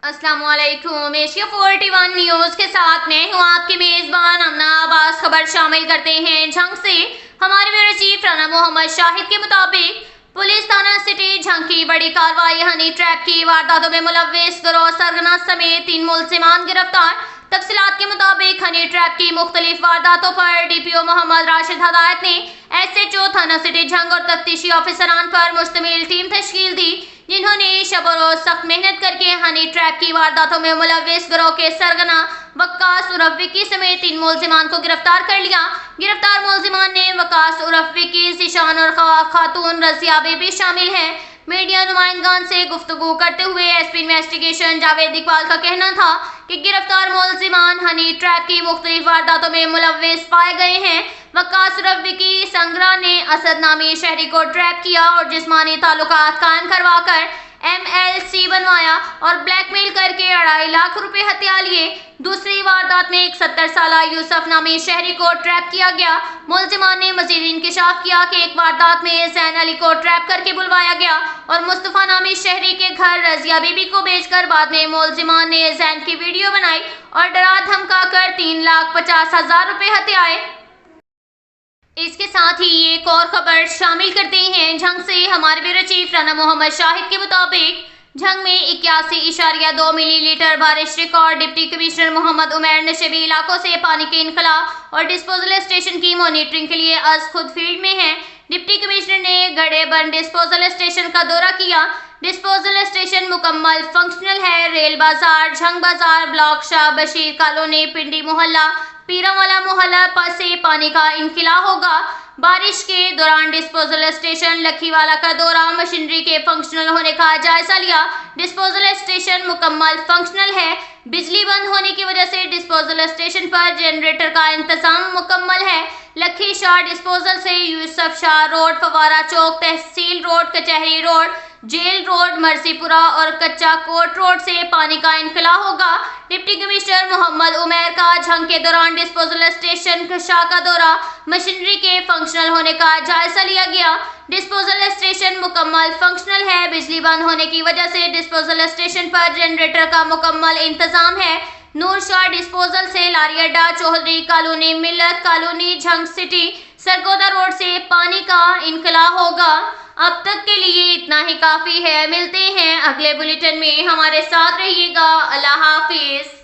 अस्सलाम वालेकुम। Asia 41 news के साथ मैं हूँ आपकी मेजबान अमना अब्बास। खबर शामिल करते हैं झंग से। हमारे ब्यूरो चीफ राना मोहम्मद शाहिद के मुताबिक पुलिस थाना सिटी झंग की बड़ी कार्रवाई। हनी ट्रैप की वारदातों में मुलव्विस गिरोह सरगना समेत 3 मुलजिमान गिरफ्तार। तफसीलात के मुताबिक हनी ट्रैप की मुख्तलिफ वारदातों पर डीपीओ मोहम्मद राशिद हदायत ने एसएचओ थाना सिटी झंग और तफ्तीशी ऑफिसरान पर मुश्तमिल टीम तश्कील दी, जिन्होंने शब और रोज सख्त मेहनत करके हनी ट्रैप की वारदातों में मुलव्विस गिरोह के सरगना वक्कास उर्फ विक्की समेत 3 मुलजिमान को गिरफ्तार कर लिया। गिरफ्तार मुलजिमान ने वक्कास उर्फ विक्की, जिशान और खातून रजिया बेबी शामिल हैं। मीडिया नुमाइंदगान से गुफ्तगू करते हुए एसपी इन्वेस्टिगेशन जावेद इकबाल का कहना था कि गिरफ्तार मुलजिमान हनी ट्रैप की मुख्तलिफ वारदातों में मुलव्विस पाए गए हैं। वक्कास उर्फ विक्की संगरा ने असद नामी शहरी को ट्रैप किया और जिस्मानी ताल्लुकात कायम करवाकर MLC बनवाया और ब्लैकमेल करके 2.5 लाख रुपए हथिया लिए। दूसरी वारदात में एक 70 साल यूसुफ नामी शहरी को ट्रैप किया गया। मुलजिमान ने मजीद इंकिशाफ किया कि एक वारदात में जैन अली को ट्रैप करके बुलवाया गया और मुस्तफा नामी शहरी के घर रजिया बीबी को भेजकर बाद में मुलजिमान ने जैन की वीडियो बनाई और डरा धमका कर 3,50,000 रुपए हथियाए। इसके साथ ही एक और खबर शामिल करते हैं झंग से। हमारे ब्यूरो चीफ राना मोहम्मद शाहिद के मुताबिक झंग में 81.2 मिलीलीटर बारिश record. Deputy commissioner Mohammad Umair ने शबी इलाकों से पानी के इनखला और डिस्पोजल स्टेशन की मॉनिटरिंग के लिए आज खुद फील्ड में हैं। डिप्टी कमिश्नर ने गड़े बंद डिस्पोजल स्टेशन का दौरा किया। डिस्पोजल स्टेशन मुकम्मल फंक्शनल है। रेल बाजार, झंग बाजार, ब्लॉक शाह बशीर कॉलोनी, पिंडी मोहल्ला, पीरावाला मोहल्ला से पानी का इनखला होगा। बारिश के दौरान डिस्पोजल स्टेशन लखीवाला का दौरा, मशीनरी के फंक्शनल होने का जायजा लिया। डिस्पोजल स्टेशन मुकम्मल फंक्शनल है। बिजली बंद होने की वजह से डिस्पोजल स्टेशन पर जनरेटर का इंतजाम मुकम्मल है। लखी शाह डिस्पोजल से यूसुफ शाह रोड, फवारा चौक, तहसील रोड, कचहरी रोड, जेल रोड, मर्सीपुरा और कच्चा कोट रोड से पानी का इनखला होगा। डिप्टी कमिश्नर मोहम्मद उमैर का झंग के दौरान डिस्पोजल स्टेशन शाह का दौरा, मशीनरी के फंक्शनल होने का जायजा लिया गया। डिस्पोजल स्टेशन मुकम्मल फंक्शनल है। बिजली बंद होने की वजह से डिस्पोजल स्टेशन पर जनरेटर का मुकम्मल इंतजाम है। नूर शाह डिस्पोजल से लारी अड्डा, चौधरी कॉलोनी, मिल्लत colony, Jhang city, Sargodha road से पानी का इनखला होगा। अब तक के लिए इतना ही काफी है। मिलते हैं अगले बुलेटिन में, हमारे साथ रहिएगा। अल्लाह हाफिज।